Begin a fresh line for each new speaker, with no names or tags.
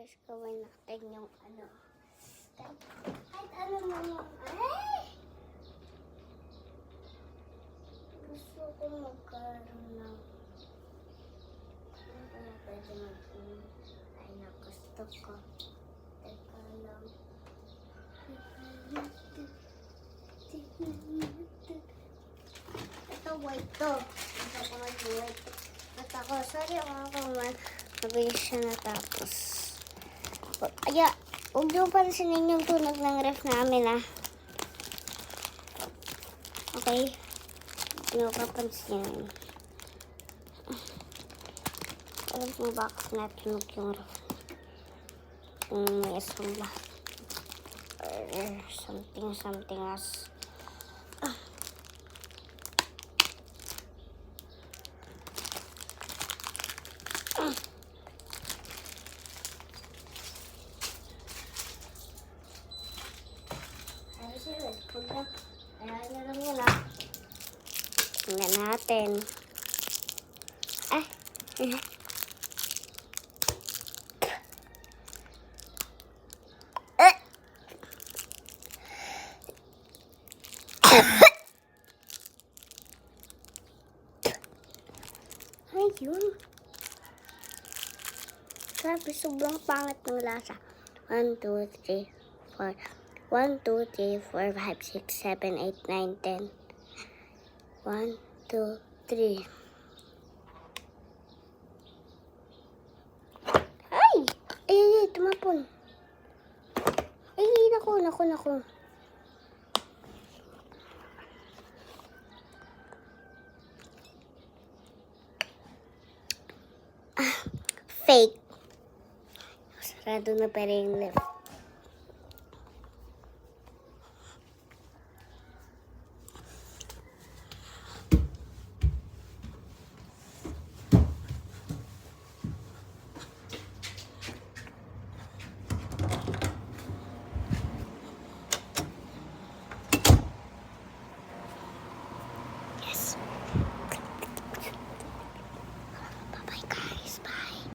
guys, gawin natin yung ano. Kahit ano naman. Ay! Gusto ko magkaroon ng ano kaya pwede mag-inom. Ay, nagusto ko. Teka lang. Ito, white to. Gusto ko mag-white. At ako, sorry ako man. Mabilis siya natapos. Kaya, huwag niyo pansinin yung tunog ng ref namin, ah. Okay? Huwag niyo papansinin. Alam mo bakit natunog yung ref? May asumba. Something else. Ay, sige. Huwag na. Ayaw na lang yun, ah. Tingnan natin. Ah. Ayun. Grabe, sobrang pangit ng lasa. 1, 2, 3, 4. 1, 2, 3, 4, 5, 6, 7, 8, 9, 10. 1, 2, 3. Ay! Ay, tumapon. Ay, naku. Fake. Sarado na pa rin yung left.